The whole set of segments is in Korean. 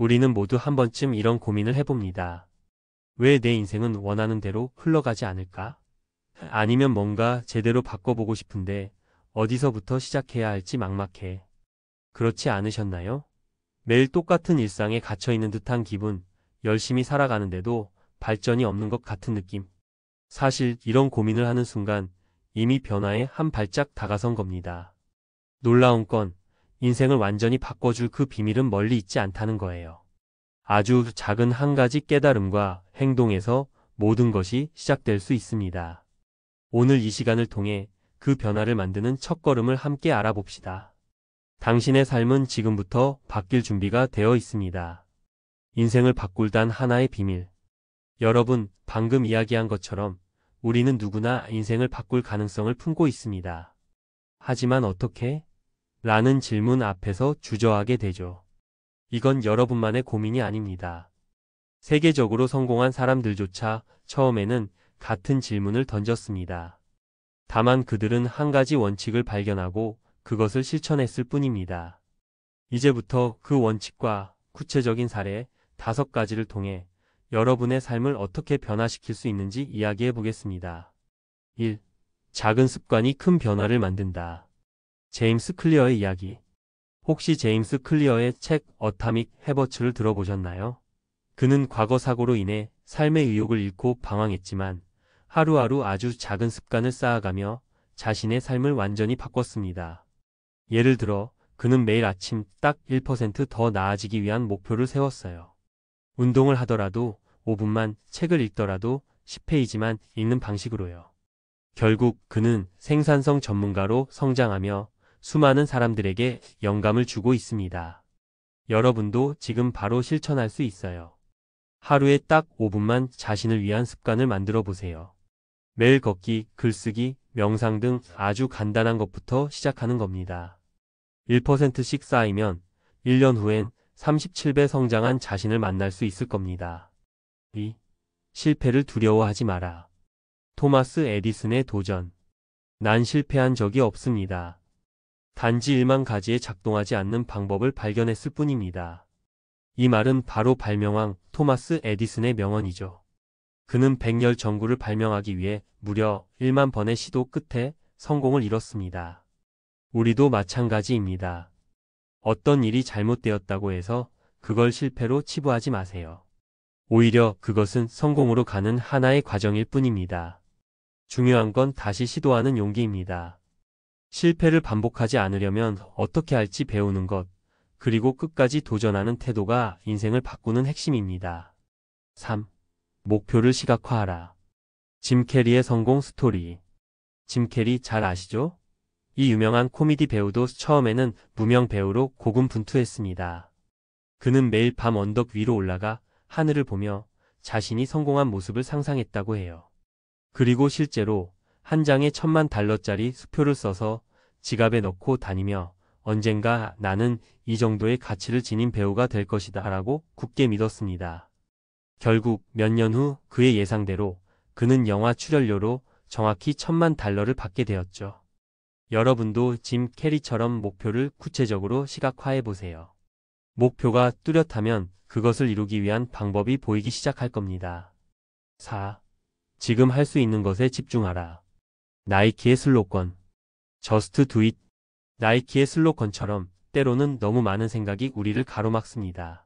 우리는 모두 한 번쯤 이런 고민을 해봅니다. 왜 내 인생은 원하는 대로 흘러가지 않을까? 아니면 뭔가 제대로 바꿔보고 싶은데 어디서부터 시작해야 할지 막막해. 그렇지 않으셨나요? 매일 똑같은 일상에 갇혀있는 듯한 기분, 열심히 살아가는데도 발전이 없는 것 같은 느낌. 사실 이런 고민을 하는 순간 이미 변화에 한 발짝 다가선 겁니다. 놀라운 건 인생을 완전히 바꿔줄 그 비밀은 멀리 있지 않다는 거예요. 아주 작은 한 가지 깨달음과 행동에서 모든 것이 시작될 수 있습니다. 오늘 이 시간을 통해 그 변화를 만드는 첫걸음을 함께 알아봅시다. 당신의 삶은 지금부터 바뀔 준비가 되어 있습니다. 인생을 바꿀 단 하나의 비밀. 여러분, 방금 이야기한 것처럼 우리는 누구나 인생을 바꿀 가능성을 품고 있습니다. 하지만 어떻게? 라는 질문 앞에서 주저하게 되죠. 이건 여러분만의 고민이 아닙니다. 세계적으로 성공한 사람들조차 처음에는 같은 질문을 던졌습니다. 다만 그들은 한 가지 원칙을 발견하고 그것을 실천했을 뿐입니다. 이제부터 그 원칙과 구체적인 사례 5가지를 통해 여러분의 삶을 어떻게 변화시킬 수 있는지 이야기해 보겠습니다. 1. 작은 습관이 큰 변화를 만든다. 제임스 클리어의 이야기. 혹시 제임스 클리어의 책 어타믹 해버츠를 들어보셨나요? 그는 과거 사고로 인해 삶의 의욕을 잃고 방황했지만 하루하루 아주 작은 습관을 쌓아가며 자신의 삶을 완전히 바꿨습니다. 예를 들어 그는 매일 아침 딱 1%더 나아지기 위한 목표를 세웠어요. 운동을 하더라도 5분만, 책을 읽더라도 10페이지만 읽는 방식으로요. 결국 그는 생산성 전문가로 성장하며 수많은 사람들에게 영감을 주고 있습니다. 여러분도 지금 바로 실천할 수 있어요. 하루에 딱 5분만 자신을 위한 습관을 만들어 보세요. 매일 걷기, 글쓰기, 명상 등 아주 간단한 것부터 시작하는 겁니다. 1%씩 쌓이면 1년 후엔 37배 성장한 자신을 만날 수 있을 겁니다. 2. 실패를 두려워하지 마라. 토마스 에디슨의 도전. 난 실패한 적이 없습니다. 단지 1만 가지에 작동하지 않는 방법을 발견했을 뿐입니다. 이 말은 바로 발명왕 토마스 에디슨의 명언이죠. 그는 백열 전구를 발명하기 위해 무려 1만 번의 시도 끝에 성공을 이뤘습니다. 우리도 마찬가지입니다. 어떤 일이 잘못되었다고 해서 그걸 실패로 치부하지 마세요. 오히려 그것은 성공으로 가는 하나의 과정일 뿐입니다. 중요한 건 다시 시도하는 용기입니다. 실패를 반복하지 않으려면 어떻게 할지 배우는 것, 그리고 끝까지 도전하는 태도가 인생을 바꾸는 핵심입니다. 3. 목표를 시각화하라. 짐 캐리의 성공 스토리. 짐 캐리 잘 아시죠? 이 유명한 코미디 배우도 처음에는 무명 배우로 고군분투했습니다. 그는 매일 밤 언덕 위로 올라가 하늘을 보며 자신이 성공한 모습을 상상했다고 해요. 그리고 실제로 한 장에 $10,000짜리 수표를 써서 지갑에 넣고 다니며 언젠가 나는 이 정도의 가치를 지닌 배우가 될 것이다 라고 굳게 믿었습니다. 결국 몇 년 후 그의 예상대로 그는 영화 출연료로 정확히 $10,000를 받게 되었죠. 여러분도 짐 캐리처럼 목표를 구체적으로 시각화해 보세요. 목표가 뚜렷하면 그것을 이루기 위한 방법이 보이기 시작할 겁니다. 4. 지금 할 수 있는 것에 집중하라. 나이키의 슬로건. Just do it. 나이키의 슬로건처럼 때로는 너무 많은 생각이 우리를 가로막습니다.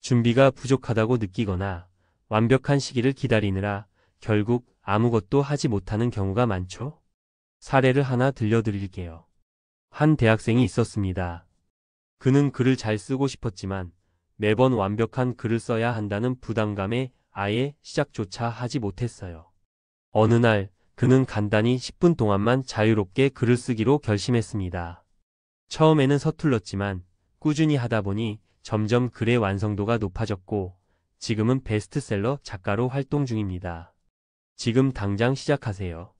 준비가 부족하다고 느끼거나 완벽한 시기를 기다리느라 결국 아무것도 하지 못하는 경우가 많죠? 사례를 하나 들려드릴게요. 한 대학생이 있었습니다. 그는 글을 잘 쓰고 싶었지만 매번 완벽한 글을 써야 한다는 부담감에 아예 시작조차 하지 못했어요. 어느 날 그는 간단히 10분 동안만 자유롭게 글을 쓰기로 결심했습니다. 처음에는 서툴렀지만 꾸준히 하다 보니 점점 글의 완성도가 높아졌고 지금은 베스트셀러 작가로 활동 중입니다. 지금 당장 시작하세요.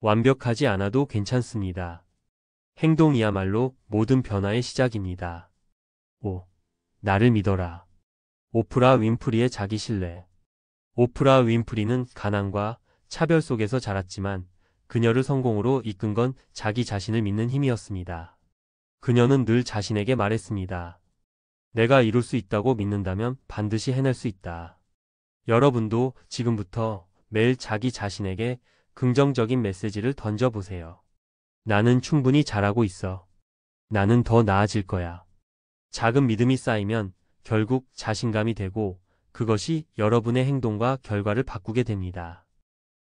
완벽하지 않아도 괜찮습니다. 행동이야말로 모든 변화의 시작입니다. 5. 나를 믿어라. 오프라 윈프리의 자기 신뢰. 오프라 윈프리는 가난과 차별 속에서 자랐지만 그녀를 성공으로 이끈 건 자기 자신을 믿는 힘이었습니다. 그녀는 늘 자신에게 말했습니다. 내가 이룰 수 있다고 믿는다면 반드시 해낼 수 있다. 여러분도 지금부터 매일 자기 자신에게 긍정적인 메시지를 던져보세요. 나는 충분히 잘하고 있어. 나는 더 나아질 거야. 작은 믿음이 쌓이면 결국 자신감이 되고 그것이 여러분의 행동과 결과를 바꾸게 됩니다.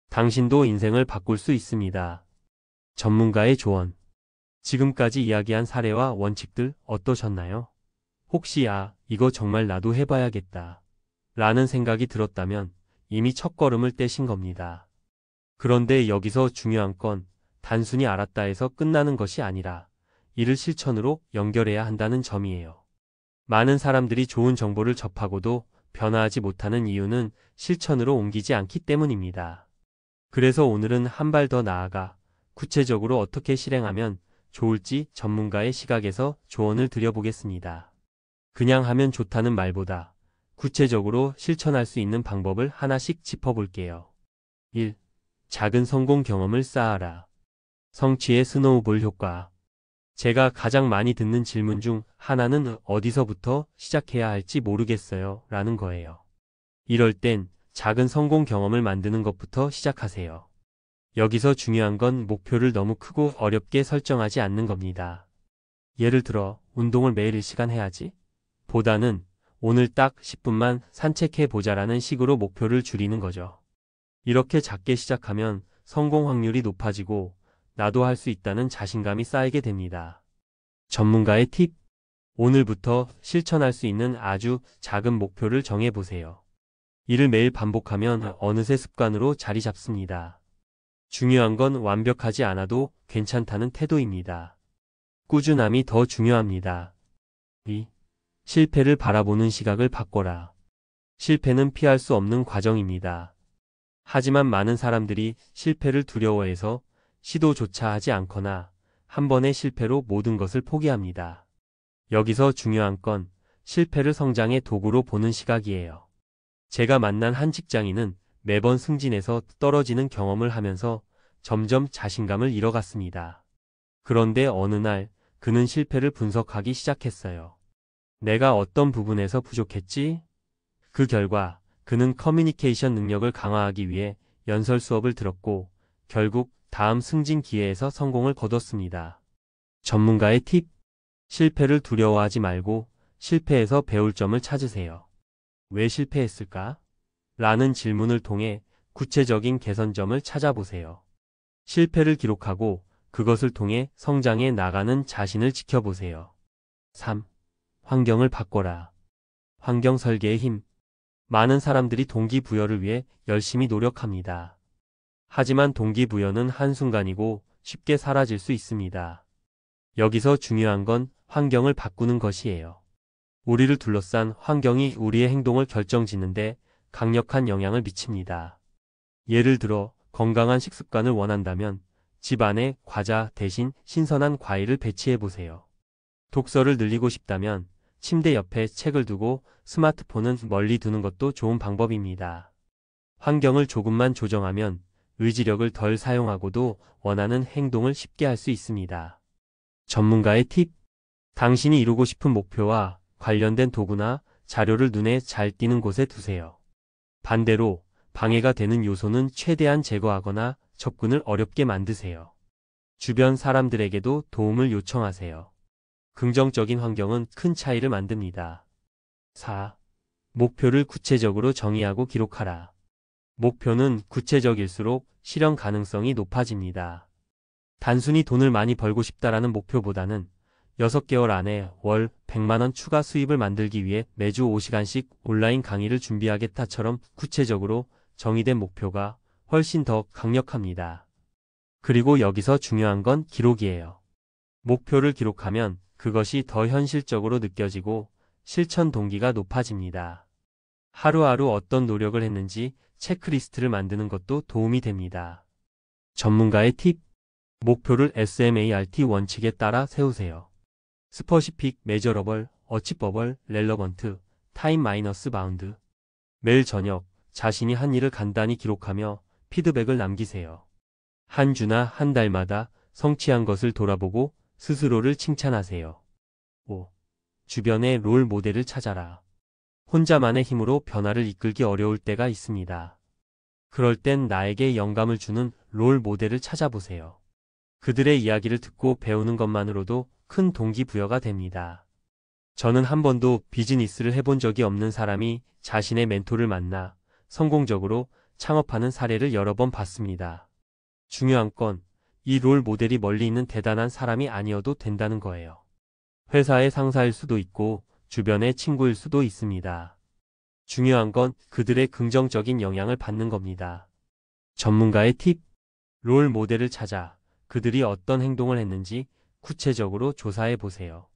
당신도 인생을 바꿀 수 있습니다. 전문가의 조언. 지금까지 이야기한 사례와 원칙들 어떠셨나요? 혹시 이거 정말 나도 해봐야겠다 라는 생각이 들었다면 이미 첫걸음을 떼신 겁니다. 그런데 여기서 중요한 건 단순히 알았다 해서 끝나는 것이 아니라 이를 실천으로 연결해야 한다는 점이에요. 많은 사람들이 좋은 정보를 접하고도 변화하지 못하는 이유는 실천으로 옮기지 않기 때문입니다. 그래서 오늘은 한 발 더 나아가 구체적으로 어떻게 실행하면 좋을지 전문가의 시각에서 조언을 드려보겠습니다. 그냥 하면 좋다는 말보다 구체적으로 실천할 수 있는 방법을 하나씩 짚어볼게요. 1. 작은 성공 경험을 쌓아라. 성취의 스노우볼 효과. 제가 가장 많이 듣는 질문 중 하나는 어디서부터 시작해야 할지 모르겠어요 라는 거예요. 이럴 땐 작은 성공 경험을 만드는 것부터 시작하세요. 여기서 중요한 건 목표를 너무 크고 어렵게 설정하지 않는 겁니다. 예를 들어 운동을 매일 1시간 해야지 보다는 오늘 딱 10분만 산책해 보자라는 식으로 목표를 줄이는 거죠. 이렇게 작게 시작하면 성공 확률이 높아지고 나도 할 수 있다는 자신감이 쌓이게 됩니다. 전문가의 팁. 오늘부터 실천할 수 있는 아주 작은 목표를 정해보세요. 이를 매일 반복하면 어느새 습관으로 자리 잡습니다. 중요한 건 완벽하지 않아도 괜찮다는 태도입니다. 꾸준함이 더 중요합니다. 2. 실패를 바라보는 시각을 바꿔라. 실패는 피할 수 없는 과정입니다. 하지만 많은 사람들이 실패를 두려워해서 시도조차 하지 않거나 한 번의 실패로 모든 것을 포기합니다. 여기서 중요한 건 실패를 성장의 도구로 보는 시각이에요. 제가 만난 한 직장인은 매번 승진해서 떨어지는 경험을 하면서 점점 자신감을 잃어갔습니다. 그런데 어느 날 그는 실패를 분석하기 시작했어요. 내가 어떤 부분에서 부족했지? 그 결과 그는 커뮤니케이션 능력을 강화하기 위해 연설 수업을 들었고 결국 다음 승진 기회에서 성공을 거뒀습니다. 전문가의 팁. 실패를 두려워하지 말고 실패에서 배울 점을 찾으세요. 왜 실패했을까? 라는 질문을 통해 구체적인 개선점을 찾아보세요. 실패를 기록하고 그것을 통해 성장해 나가는 자신을 지켜보세요. 3. 환경을 바꿔라. 환경 설계의 힘. 많은 사람들이 동기부여를 위해 열심히 노력합니다. 하지만 동기부여는 한순간이고 쉽게 사라질 수 있습니다. 여기서 중요한 건 환경을 바꾸는 것이에요. 우리를 둘러싼 환경이 우리의 행동을 결정짓는데 강력한 영향을 미칩니다. 예를 들어 건강한 식습관을 원한다면 집 안에 과자 대신 신선한 과일을 배치해보세요. 독서를 늘리고 싶다면 침대 옆에 책을 두고 스마트폰은 멀리 두는 것도 좋은 방법입니다. 환경을 조금만 조정하면 의지력을 덜 사용하고도 원하는 행동을 쉽게 할 수 있습니다. 전문가의 팁. 당신이 이루고 싶은 목표와 관련된 도구나 자료를 눈에 잘 띄는 곳에 두세요. 반대로 방해가 되는 요소는 최대한 제거하거나 접근을 어렵게 만드세요. 주변 사람들에게도 도움을 요청하세요. 긍정적인 환경은 큰 차이를 만듭니다. 4. 목표를 구체적으로 정의하고 기록하라. 목표는 구체적일수록 실현 가능성이 높아집니다. 단순히 돈을 많이 벌고 싶다라는 목표보다는 6개월 안에 월 100만원 추가 수입을 만들기 위해 매주 5시간씩 온라인 강의를 준비하겠다처럼 구체적으로 정의된 목표가 훨씬 더 강력합니다. 그리고 여기서 중요한 건 기록이에요. 목표를 기록하면 그것이 더 현실적으로 느껴지고 실천 동기가 높아집니다. 하루하루 어떤 노력을 했는지 체크리스트를 만드는 것도 도움이 됩니다. 전문가의 팁. 목표를 SMART 원칙에 따라 세우세요. 스퍼시픽, 메저러블, 어치버블, 렐러번트, 타임 마이너스 바운드. 매일 저녁 자신이 한 일을 간단히 기록하며 피드백을 남기세요. 한 주나 한 달마다 성취한 것을 돌아보고 스스로를 칭찬하세요. 5. 주변에 롤 모델을 찾아라. 혼자만의 힘으로 변화를 이끌기 어려울 때가 있습니다. 그럴 땐 나에게 영감을 주는 롤 모델을 찾아보세요. 그들의 이야기를 듣고 배우는 것만으로도 큰 동기부여가 됩니다. 저는 한 번도 비즈니스를 해본 적이 없는 사람이 자신의 멘토를 만나 성공적으로 창업하는 사례를 여러 번 봤습니다. 중요한 건 이 롤 모델이 멀리 있는 대단한 사람이 아니어도 된다는 거예요. 회사의 상사일 수도 있고 주변의 친구일 수도 있습니다. 중요한 건 그들의 긍정적인 영향을 받는 겁니다. 전문가의 팁: 롤 모델을 찾아 그들이 어떤 행동을 했는지 구체적으로 조사해 보세요.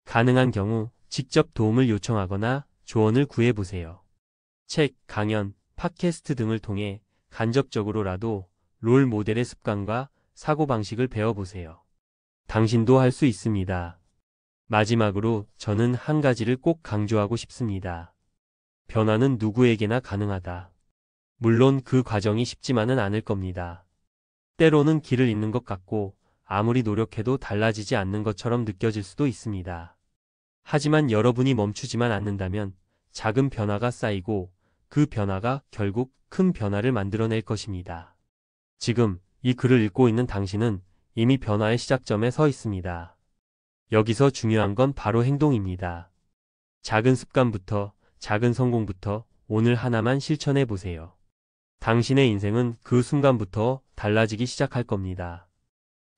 가능한 경우 직접 도움을 요청하거나 조언을 구해 보세요. 책, 강연, 팟캐스트 등을 통해 간접적으로라도 롤 모델의 습관과 사고방식을 배워보세요. 당신도 할 수 있습니다. 마지막으로 저는 한 가지를 꼭 강조하고 싶습니다. 변화는 누구에게나 가능하다. 물론 그 과정이 쉽지만은 않을 겁니다. 때로는 길을 잃는 것 같고 아무리 노력해도 달라지지 않는 것처럼 느껴질 수도 있습니다. 하지만 여러분이 멈추지만 않는다면 작은 변화가 쌓이고 그 변화가 결국 큰 변화를 만들어낼 것입니다. 지금 이 글을 읽고 있는 당신은 이미 변화의 시작점에 서 있습니다. 여기서 중요한 건 바로 행동입니다. 작은 습관부터, 작은 성공부터 오늘 하나만 실천해 보세요. 당신의 인생은 그 순간부터 달라지기 시작할 겁니다.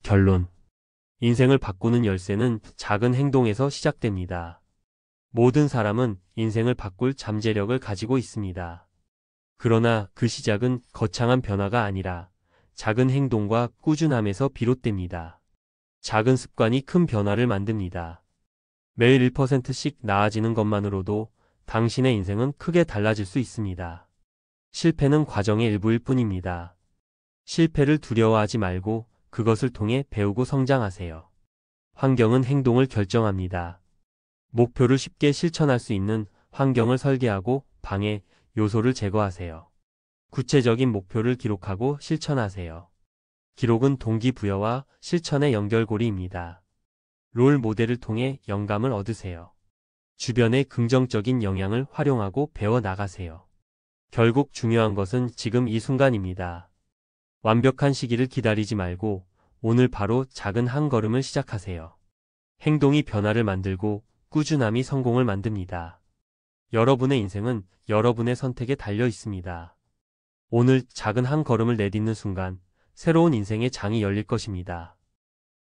결론: 인생을 바꾸는 열쇠는 작은 행동에서 시작됩니다. 모든 사람은 인생을 바꿀 잠재력을 가지고 있습니다. 그러나 그 시작은 거창한 변화가 아니라 작은 행동과 꾸준함에서 비롯됩니다. 작은 습관이 큰 변화를 만듭니다. 매일 1%씩 나아지는 것만으로도 당신의 인생은 크게 달라질 수 있습니다. 실패는 과정의 일부일 뿐입니다. 실패를 두려워하지 말고 그것을 통해 배우고 성장하세요. 환경은 행동을 결정합니다. 목표를 쉽게 실천할 수 있는 환경을 설계하고 방해 요소를 제거하세요. 구체적인 목표를 기록하고 실천하세요. 기록은 동기부여와 실천의 연결고리입니다. 롤 모델을 통해 영감을 얻으세요. 주변의 긍정적인 영향을 활용하고 배워 나가세요. 결국 중요한 것은 지금 이 순간입니다. 완벽한 시기를 기다리지 말고 오늘 바로 작은 한 걸음을 시작하세요. 행동이 변화를 만들고 꾸준함이 성공을 만듭니다. 여러분의 인생은 여러분의 선택에 달려 있습니다. 오늘 작은 한 걸음을 내딛는 순간 새로운 인생의 장이 열릴 것입니다.